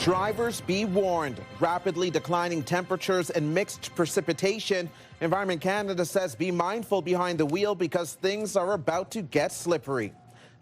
Drivers be warned. Rapidly declining temperatures and mixed precipitation. Environment Canada says be mindful behind the wheel because things are about to get slippery.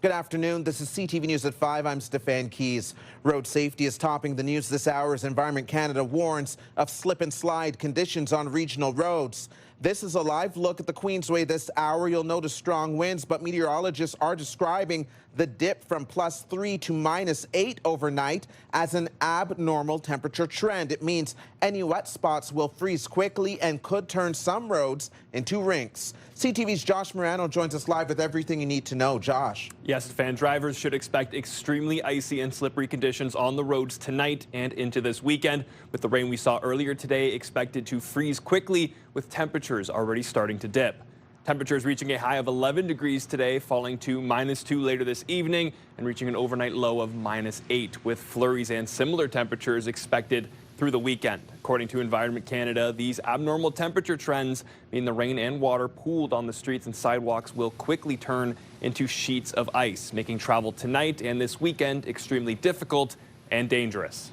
Good afternoon. This is CTV News at 5. I'm Stefan Keys. Road safety is topping the news this hour as Environment Canada warns of slip and slide conditions on regional roads. This is a live look at the Queensway this hour. You'll notice strong winds, but meteorologists are describing the dip from +3 to -8 overnight as an abnormal temperature trend. It means any wet spots will freeze quickly and could turn some roads into rinks. CTV's Josh Morano joins us live with everything you need to know. Josh. Yes, fan drivers should expect extremely icy and slippery conditions on the roads tonight and into this weekend. With the rain we saw earlier today expected to freeze quickly with temperatures already starting to dip. Temperatures reaching a high of 11 degrees today, falling to -2 later this evening and reaching an overnight low of -8 with flurries and similar temperatures expected through the weekend. According to Environment Canada, these abnormal temperature trends mean the rain and water pooled on the streets and sidewalks will quickly turn into sheets of ice, making travel tonight and this weekend extremely difficult and dangerous.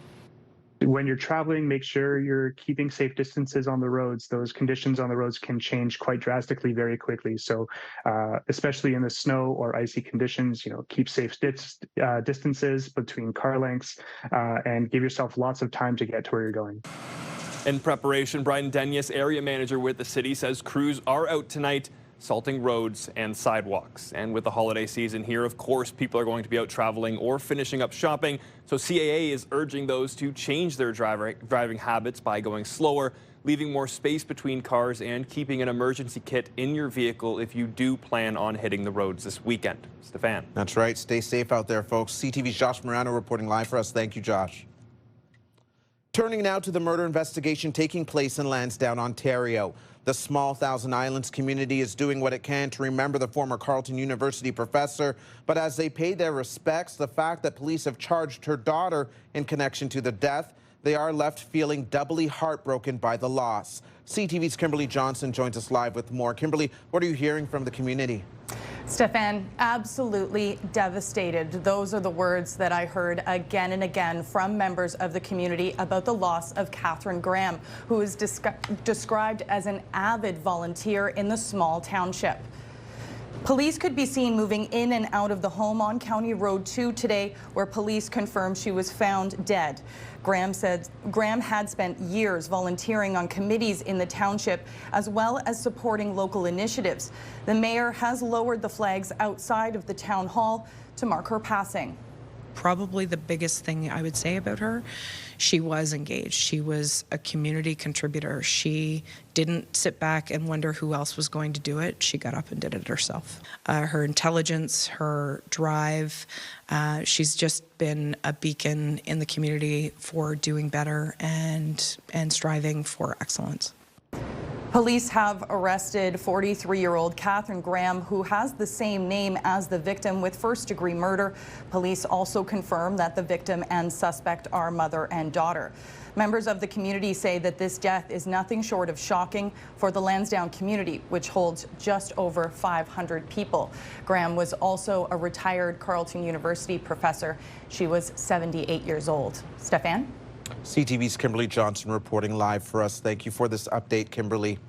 When you're traveling, make sure you're keeping safe distances on the roads. Those conditions on the roads can change quite drastically very quickly. So especially in the snow or icy conditions, keep safe distances between car lengths and give yourself lots of time to get to where you're going. In preparation, Brian Denyes, area manager with the city, says crews are out tonight salting roads and sidewalks. And with the holiday season here, of course, people are going to be out traveling or finishing up shopping. So CAA is urging those to change their driving habits by going slower, leaving more space between cars, and keeping an emergency kit in your vehicle if you do plan on hitting the roads this weekend. Stefan. That's right. Stay safe out there, folks. CTV's Josh Morano reporting live for us. Thank you, Josh. Turning now to the murder investigation taking place in Lansdowne, Ontario. The small Thousand Islands community is doing what it can to remember the former Carleton University professor. But as they pay their respects, the fact that police have charged her daughter in connection to the death, they are left feeling doubly heartbroken by the loss. CTV's Kimberly Johnson joins us live with more. Kimberly, what are you hearing from the community? Stefan, absolutely devastated. Those are the words that I heard again and again from members of the community about the loss of Catherine Graham, who is described as an avid volunteer in the small township. Police could be seen moving in and out of the home on County Road 2 today, where police confirmed she was found dead. Graham said Graham had spent years volunteering on committees in the township, as well as supporting local initiatives. The mayor has lowered the flags outside of the town hall to mark her passing. Probably the biggest thing I would say about her, she was engaged. She was a community contributor. She didn't sit back and wonder who else was going to do it. She got up and did it herself. Her intelligence, her drive, she's just been a beacon in the community for doing better and striving for excellence. Police have arrested 43-year-old Catherine Graham, who has the same name as the victim, with first-degree murder. Police also confirm that the victim and suspect are mother and daughter. Members of the community say that this death is nothing short of shocking for the Lansdowne community, which holds just over 500 people. Graham was also a retired Carleton University professor. She was 78 years old. Stefan? CTV's Kimberly Johnson reporting live for us. Thank you for this update, Kimberly.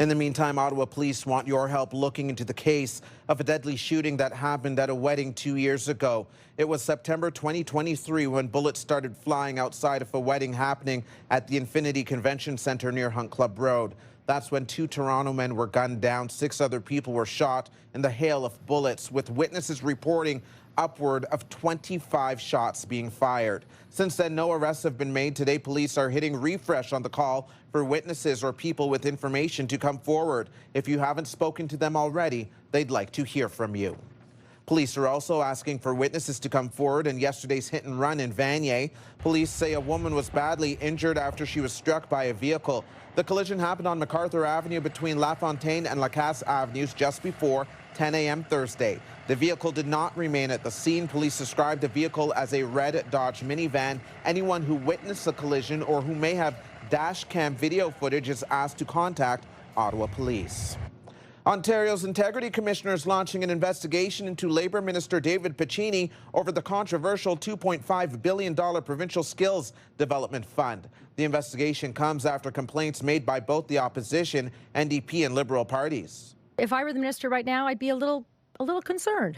In the meantime, Ottawa police want your help looking into the case of a deadly shooting that happened at a wedding 2 years ago. It was September 2023 when bullets started flying outside of a wedding happening at the Infinity Convention Centre near Hunt Club Road. That's when 2 Toronto men were gunned down. 6 other people were shot in the hail of bullets, with witnesses reporting upward of 25 shots being fired. Since then, no arrests have been made. Today, police are hitting refresh on the call for witnesses or people with information to come forward. If you haven't spoken to them already, they'd like to hear from you. Police are also asking for witnesses to come forward in yesterday's hit and run in Vanier. Police say a woman was badly injured after she was struck by a vehicle. The collision happened on MacArthur Avenue between LaFontaine and Lacasse Avenues just before 10 a.m. Thursday. The vehicle did not remain at the scene. Police described the vehicle as a red Dodge minivan. Anyone who witnessed the collision or who may have dash cam video footage is asked to contact Ottawa Police. Ontario's Integrity Commissioner is launching an investigation into Labour Minister David Piccini over the controversial $2.5 billion Provincial Skills Development Fund. The investigation comes after complaints made by both the opposition, NDP and Liberal parties. If I were the minister right now, I'd be a little concerned.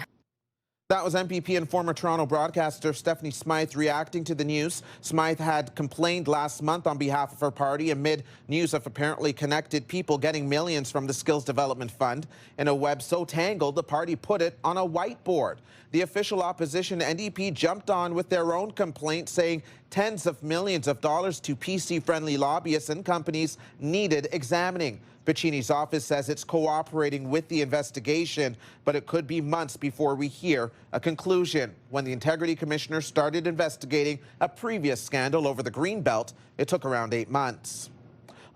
That was MPP and former Toronto broadcaster Stephanie Smythe reacting to the news. Smythe had complained last month on behalf of her party amid news of apparently connected people getting millions from the Skills Development Fund. In a web so tangled, the party put it on a whiteboard. The official opposition NDP jumped on with their own complaint, saying tens of millions of dollars to PC-friendly lobbyists and companies needed examining. Piccini's office says it's cooperating with the investigation, but it could be months before we hear a conclusion. When the Integrity Commissioner started investigating a previous scandal over the Greenbelt, it took around 8 months.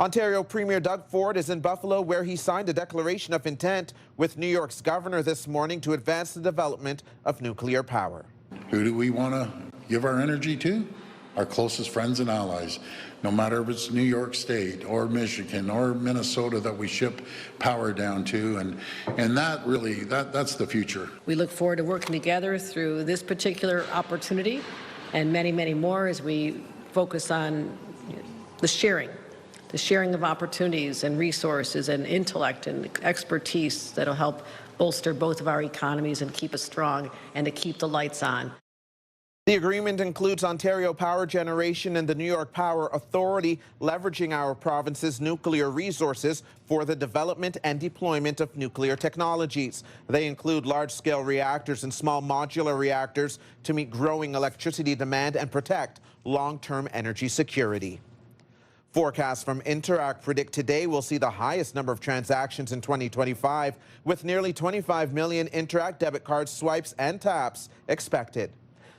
Ontario Premier Doug Ford is in Buffalo, where he signed a declaration of intent with New York's governor this morning to advance the development of nuclear power. Who do we want to give our energy to? Our closest friends and allies, no matter if it's New York State or Michigan or Minnesota that we ship power down to, and that really, that's the future. We look forward to working together through this particular opportunity and many, many more as we focus on the sharing of opportunities and resources and intellect and expertise that'll help bolster both of our economies and keep us strong and to keep the lights on. The agreement includes Ontario Power Generation and the New York Power Authority leveraging our province's nuclear resources for the development and deployment of nuclear technologies. They include large-scale reactors and small modular reactors to meet growing electricity demand and protect long-term energy security. Forecasts from Interact predict today will see the highest number of transactions in 2025, with nearly 25 million Interact debit card swipes and taps expected.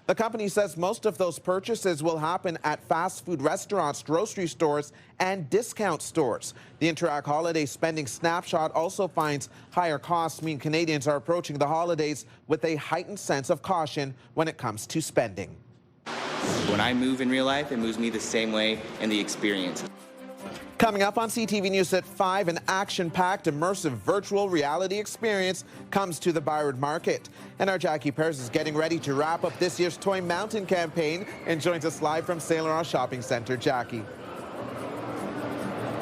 The company says most of those purchases will happen at fast food restaurants, grocery stores, and discount stores. The Interact Holiday Spending Snapshot also finds higher costs mean Canadians are approaching the holidays with a heightened sense of caution when it comes to spending. When I move in real life, it moves me the same way in the experience. Coming up on CTV News at 5, an action-packed, immersive virtual reality experience comes to the Byward Market. And our Jackie Pears is getting ready to wrap up this year's Toy Mountain campaign and joins us live from Saint Laurent Shopping Centre. Jackie.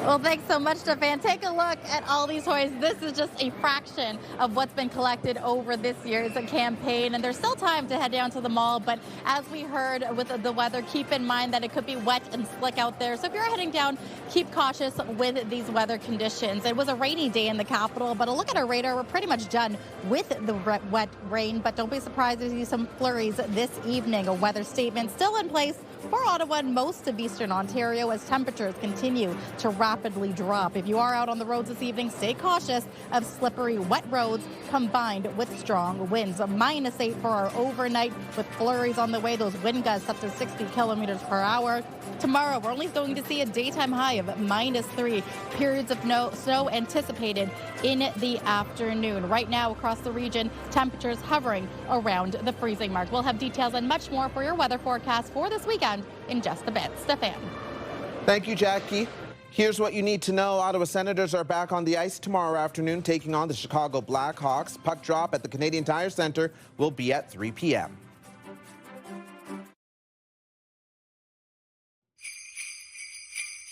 Well, thanks so much, Stefan. Take a look at all these toys. This is just a fraction of what's been collected over this year's campaign, and there's still time to head down to the mall, but as we heard with the weather, keep in mind that it could be wet and slick out there. So if you're heading down, keep cautious with these weather conditions. It was a rainy day in the capital, but a look at our radar, we're pretty much done with the wet rain, but don't be surprised to see some flurries this evening. A weather statement still in place for Ottawa and most of eastern Ontario as temperatures continue to rapidly drop. If you are out on the roads this evening, stay cautious of slippery, wet roads combined with strong winds. A -8 for our overnight with flurries on the way. Those wind gusts up to 60 kilometers per hour. Tomorrow, we're only going to see a daytime high of -3. Periods of snow anticipated in the afternoon. Right now, across the region, temperatures hovering around the freezing mark. We'll have details and much more for your weather forecast for this weekend in just a bit. Stefan. Thank you, Jackie. Here's what you need to know. Ottawa Senators are back on the ice tomorrow afternoon, taking on the Chicago Blackhawks. Puck drop at the Canadian Tire Centre will be at 3 p.m.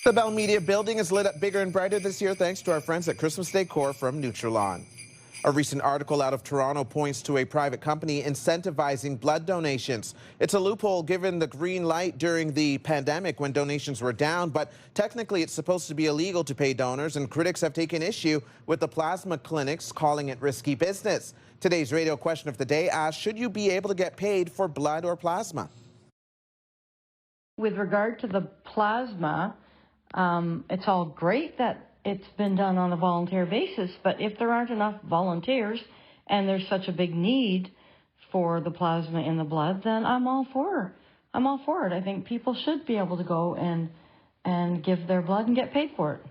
The Bell Media building is lit up bigger and brighter this year thanks to our friends at Christmas Decor from Nutrilon. A recent article out of Toronto points to a private company incentivizing blood donations. It's a loophole given the green light during the pandemic when donations were down, but technically it's supposed to be illegal to pay donors, and critics have taken issue with the plasma clinics, calling it risky business. Today's radio question of the day asks, should you be able to get paid for blood or plasma? With regard to the plasma, it's all great that it's been done on a volunteer basis, but if there aren't enough volunteers and there's such a big need for the plasma in the blood, then I'm all for it. I think people should be able to go and give their blood and get paid for it.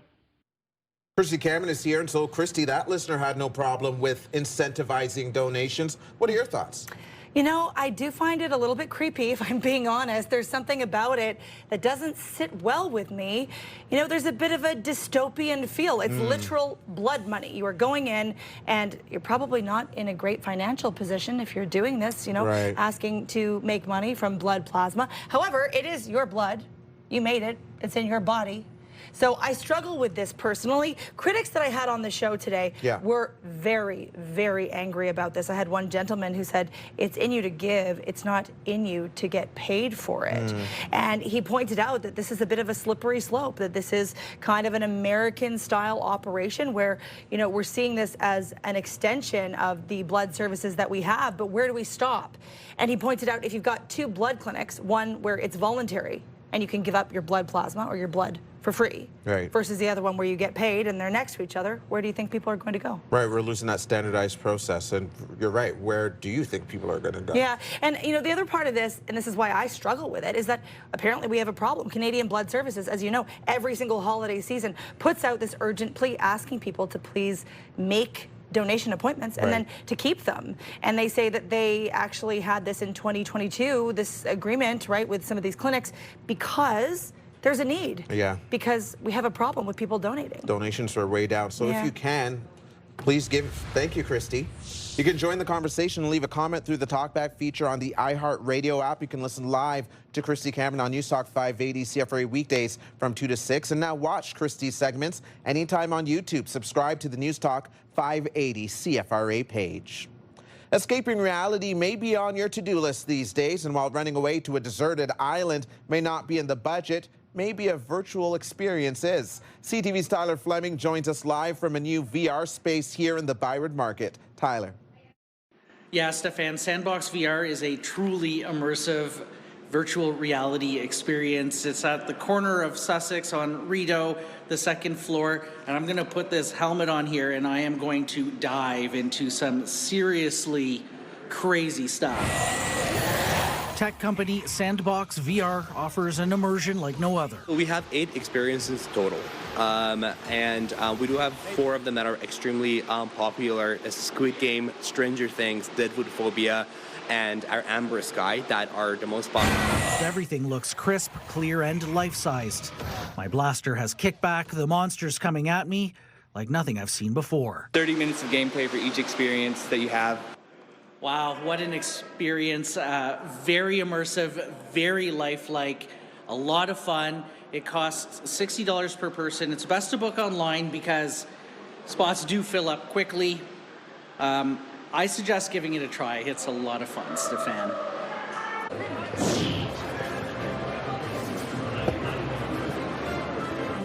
Christy Cameron is here, and so Christy, that listener had no problem with incentivizing donations. What are your thoughts? You know, I do find it a little bit creepy, if I'm being honest. There's something about it that doesn't sit well with me. You know, there's a bit of a dystopian feel. It's literal blood money. You are going in, and you're probably not in a great financial position if you're doing this, you know, asking to make money from blood plasma. However, it is your blood. You made it. It's in your body. So I struggle with this personally. Critics that I had on the show today were very, very angry about this. I had one gentleman who said, it's in you to give, it's not in you to get paid for it. And he pointed out that this is a bit of a slippery slope, that this is kind of an American-style operation where, you know, we're seeing this as an extension of the blood services that we have, but where do we stop? And he pointed out, if you've got two blood clinics, one where it's voluntary and you can give up your blood plasma or your blood for free, versus the other one where you get paid and they're next to each other, where do you think people are going to go? Right, we're losing that standardized process, and you're right, where do you think people are going to go? Yeah, and you know, the other part of this, and this is why I struggle with it, is that apparently we have a problem. Canadian Blood Services, as you know, every single holiday season puts out this urgent plea asking people to please make donation appointments and then to keep them. And they say that they actually had this in 2022, this agreement, right, with some of these clinics, because there's a need. Because we have a problem with people donating. Donations are way down. So if you can, please give. Thank you, Christy. You can join the conversation and leave a comment through the Talkback feature on the iHeartRadio app. You can listen live to Christy Cameron on News Talk 580 CFRA weekdays from 2 to 6. And now watch Christy's segments anytime on YouTube. Subscribe to the News Talk 580 CFRA page. Escaping reality may be on your to-do list these days, and while running away to a deserted island may not be in the budget, maybe a virtual experience is. CTV's Tyler Fleming joins us live from a new VR space here in the Byron Market. Tyler. Yeah, Stefan, Sandbox VR is a truly immersive virtual reality experience. It's at the corner of Sussex on Rideau, the second floor, and I'm going to put this helmet on here and I am going to dive into some seriously crazy stuff. Tech company Sandbox VR offers an immersion like no other. We have 8 experiences total, and we do have 4 of them that are extremely popular. It's Squid Game, Stranger Things, Deadwood Phobia, and our Amber Sky that are the most popular. Everything looks crisp, clear, and life-sized. My blaster has kickback, the monsters coming at me like nothing I've seen before. 30 minutes of gameplay for each experience that you have. Wow, what an experience. Very immersive, very lifelike, a lot of fun. It costs $60 per person. It's best to book online because spots do fill up quickly. I suggest giving it a try. It's a lot of fun, Stefan.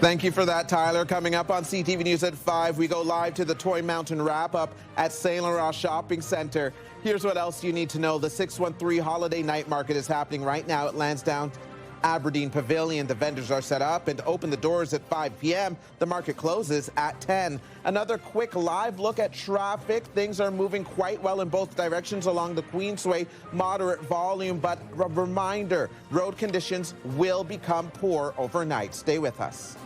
Thank you for that, Tyler. Coming up on CTV News at 5, we go live to the Toy Mountain wrap-up at St. Laurent Shopping Centre. Here's what else you need to know. The 613 Holiday Night Market is happening right now at Lansdowne Aberdeen Pavilion. The vendors are set up and open the doors at 5 p.m. The market closes at 10. Another quick live look at traffic. Things are moving quite well in both directions along the Queensway. Moderate volume, but a reminder, road conditions will become poor overnight. Stay with us.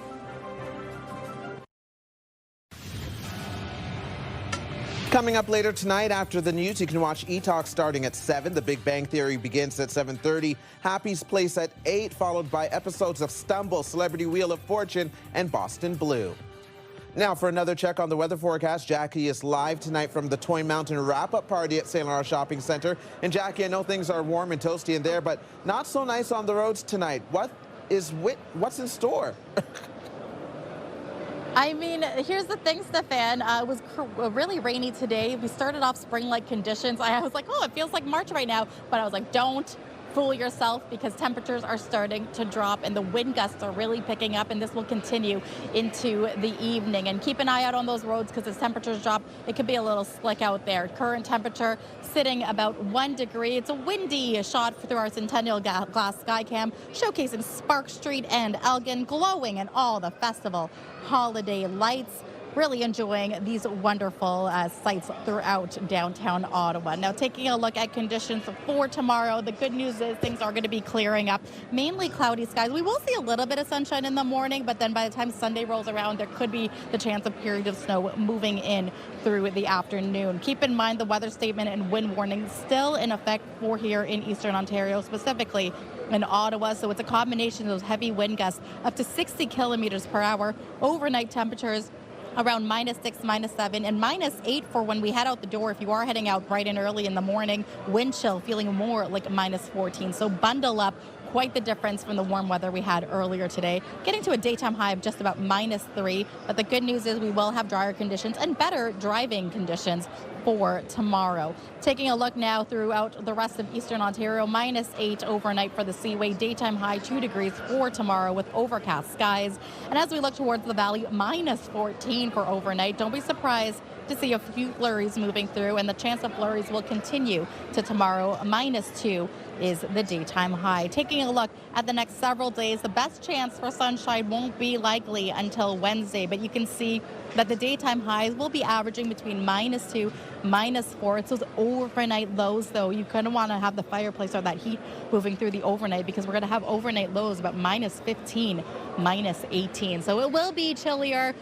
Coming up later tonight after the news, you can watch E-Talk starting at 7. The Big Bang Theory begins at 7:30. Happy's Place at 8, followed by episodes of Stumble, Celebrity Wheel of Fortune, and Boston Blue. Now for another check on the weather forecast, Jackie is live tonight from the Toy Mountain wrap-up party at St. Laurent Shopping Centre. And Jackie, I know things are warm and toasty in there, but not so nice on the roads tonight. What's in store? I mean, here's the thing, Stefan. It was really rainy today. We started off spring-like conditions. I was like, oh, it feels like March right now. But I was like, don't fool yourself, because temperatures are starting to drop and the wind gusts are really picking up, and this will continue into the evening. And keep an eye out on those roads, because as temperatures drop, it could be a little slick out there. Current temperature sitting about 1 degree. It's a windy shot through our Centennial Glass Skycam, showcasing Spark Street and Elgin glowing in all the festival holiday lights. really enjoying these wonderful sights throughout downtown Ottawa. Now, taking a look at conditions for tomorrow, the good news is things are going to be clearing up. Mainly cloudy skies. We will see a little bit of sunshine in the morning, but then by the time Sunday rolls around, there could be the chance of periods of snow moving in through the afternoon. Keep in mind the weather statement and wind warning still in effect for here in Eastern Ontario, specifically in Ottawa. So it's a combination of those heavy wind gusts up to 60 kilometers per hour. Overnight temperatures around -6, -7, and -8 for when we head out the door. If you are heading out bright and early in the morning, wind chill feeling more like -14. So bundle up. Quite the difference from the warm weather we had earlier today, getting to a daytime high of just about -3. But the good news is we will have drier conditions and better driving conditions for tomorrow. Taking a look now throughout the rest of Eastern Ontario, -8 overnight for the Seaway, daytime high 2 degrees for tomorrow with overcast skies. And as we look towards the valley, -14 for overnight. Don't be surprised to see a few flurries moving through, and the chance of flurries will continue to tomorrow. -2 is the daytime high. Taking a look at the next several days, the best chance for sunshine won't be likely until Wednesday, but you can see that the daytime highs will be averaging between -2, -4. It's those overnight lows, though. You kind of want to have the fireplace or that heat moving through the overnight, because we're going to have overnight lows about -15, -18. So it will be chillier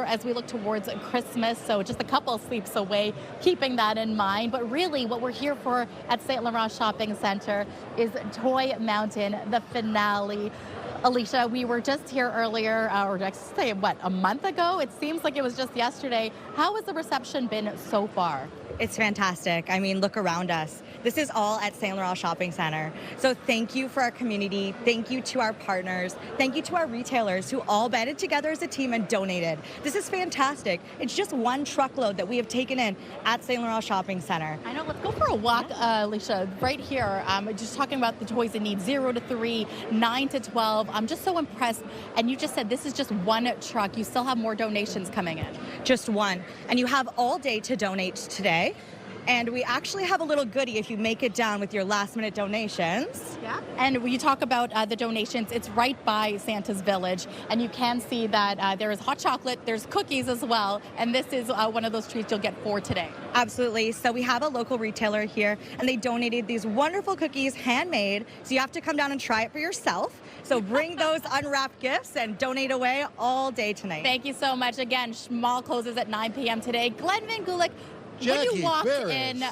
as we look towards Christmas, so just a couple sleeps away, keeping that in mind. But really what we're here for at St. Laurent Shopping Centre is Toy Mountain, the finale. Alicia, we were just here earlier, or I say, what, a month ago? It seems like it was just yesterday. How has the reception been so far? It's fantastic. I mean, look around us. This is all at St. Laurent Shopping Centre. So thank you for our community. Thank you to our partners. Thank you to our retailers who all banded together as a team and donated. This is fantastic. It's just one truckload that we have taken in at St. Laurent Shopping Centre. I know. Let's go for a walk, Alicia, right here. Just talking about the toys in need, 0 to 3, 9 to 12. I'm just so impressed. And you just said this is just one truck. You still have more donations coming in. Just one. And you have all day to donate today. And we actually have a little goodie if you make it down with your last-minute donations. Yeah. And when you talk about the donations, it's right by Santa's Village. And you can see that there is hot chocolate, there's cookies as well. And this is one of those treats you'll get for today. Absolutely. So we have a local retailer here, and they donated these wonderful cookies, handmade. So you have to come down and try it for yourself. So bring those unwrapped gifts and donate away all day tonight. Thank you so much. Again, mall closes at 9 p.m. today. Glenn Van Gulik, when you walked in,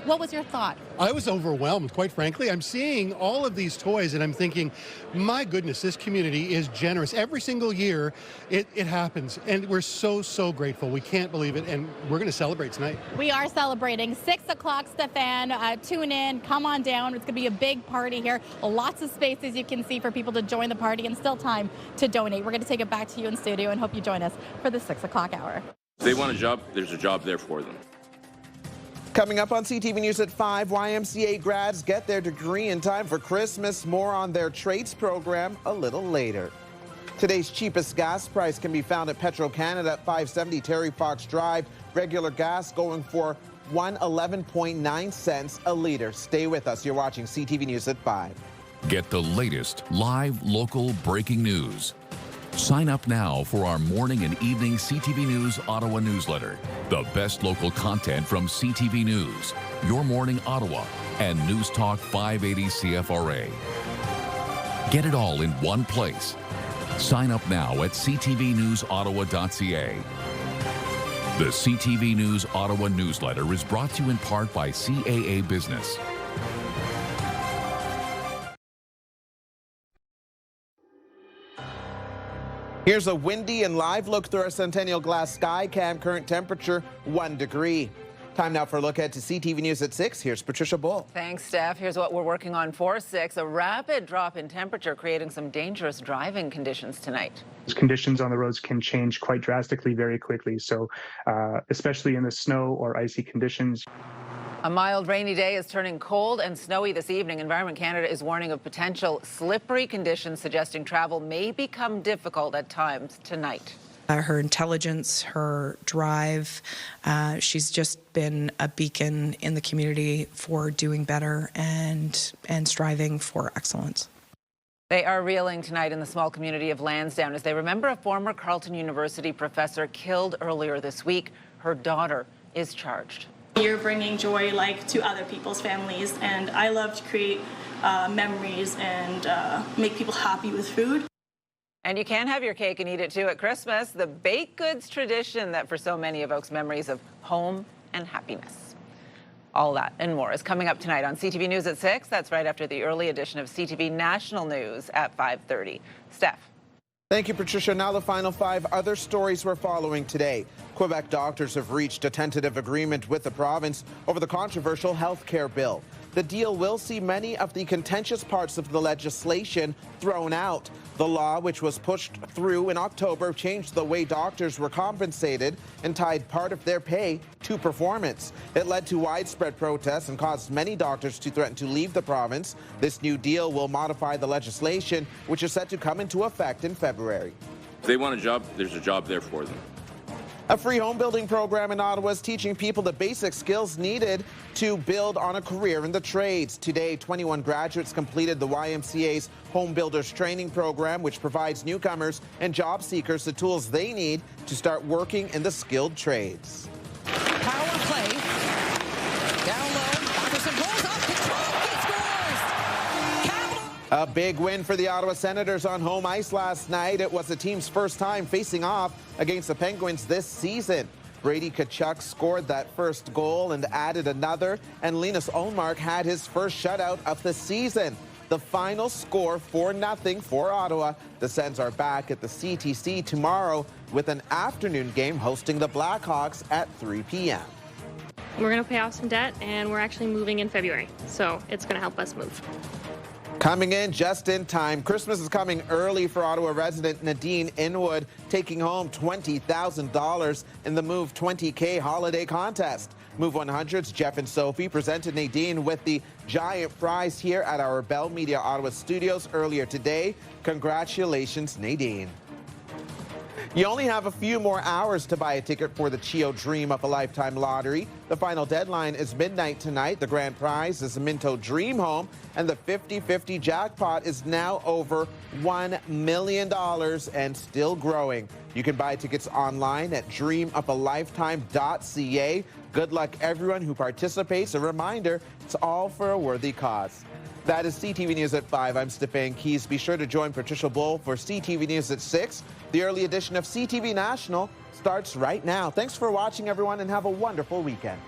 what was your thought? I was overwhelmed, quite frankly. I'm seeing all of these toys and I'm thinking, my goodness, this community is generous. Every single year it happens, and we're so grateful. We can't believe it, and we're going to celebrate tonight. We are celebrating. 6 o'clock, Stefan. Tune in, come on down. It's going to be a big party here. Lots of spaces you can see for people to join the party, and still time to donate. We're going to take it back to you in studio and hope you join us for the 6 o'clock hour. If they want a job, there's a job there for them. Coming up on CTV News at 5, YMCA grads get their degree in time for Christmas. More on their trades program a little later. Today's cheapest gas price can be found at Petro-Canada at 570 Terry Fox Drive. Regular gas going for 111.9 cents a liter. Stay with us. You're watching CTV News at 5. Get the latest live local breaking news. Sign up now for our morning and evening CTV News Ottawa newsletter. The best local content from CTV News, Your Morning Ottawa, and News Talk 580 CFRA. Get it all in one place. Sign up now at ctvnewsottawa.ca. The CTV News Ottawa newsletter is brought to you in part by CAA Business. Here's a windy and live look through our Centennial Glass sky cam. Current temperature 1 degree. Time now for a look ahead to CTV News at 6. Here's Patricia Bull. Thanks, Steph. Here's what we're working on for 6. A rapid drop in temperature creating some dangerous driving conditions tonight. Conditions on the roads can change quite drastically very quickly. So especially in the snow or icy conditions. A mild rainy day is turning cold and snowy this evening. Environment Canada is warning of potential slippery conditions, suggesting travel may become difficult at times tonight. Her intelligence, her drive, she's just been a beacon in the community for doing better and striving for excellence. They are reeling tonight in the small community of Lansdowne as they remember a former Carleton University professor killed earlier this week. Her daughter is charged. You're bringing joy to other people's families, and I love to create memories and make people happy with food. And you can have your cake and eat it too at Christmas, the baked goods tradition that for so many evokes memories of home and happiness. All that and more is coming up tonight on CTV News at 6. That's right after the early edition of CTV National News at 5:30. Steph. Thank you, Patricia. Now the final 5 other stories we're following today. Quebec doctors have reached a tentative agreement with the province over the controversial health care bill. The deal will see many of the contentious parts of the legislation thrown out. The law, which was pushed through in October, changed the way doctors were compensated and tied part of their pay to performance. It led to widespread protests and caused many doctors to threaten to leave the province. This new deal will modify the legislation, which is set to come into effect in February. If they want a job, there's a job there for them. A free home building program in Ottawa is teaching people the basic skills needed to build on a career in the trades. Today, 21 graduates completed the YMCA's Home Builders Training Program, which provides newcomers and job seekers the tools they need to start working in the skilled trades. Power play. Down low. Patterson goes off control. He scores. Capital. A big win for the Ottawa Senators on home ice last night. It was the team's first time facing off against the Penguins this season. Brady Tkachuk scored that first goal and added another, and Linus Ullmark had his first shutout of the season. The final score 4-0 for Ottawa. The Sens are back at the CTC tomorrow with an afternoon game hosting the Blackhawks at 3 p.m. We're going to pay off some debt, and we're actually moving in February, so it's going to help us move. Coming in just in time, Christmas is coming early for Ottawa resident Nadine Inwood, taking home $20,000 in the Move 20K holiday contest. Move 100's Jeff and Sophie presented Nadine with the giant prize here at our Bell Media Ottawa studios earlier today. Congratulations, Nadine. You only have a few more hours to buy a ticket for the Chio Dream of a Lifetime lottery. The final deadline is midnight tonight. The grand prize is a Minto Dream Home, and the 50-50 jackpot is now over $1 million and still growing. You can buy tickets online at dreamofalifetime.ca. Good luck, everyone who participates. A reminder, it's all for a worthy cause. That is CTV News at 5. I'm Stefan Keys. Be sure to join Patricia Bull for CTV News at 6. The early edition of CTV National starts right now. Thanks for watching, everyone, and have a wonderful weekend.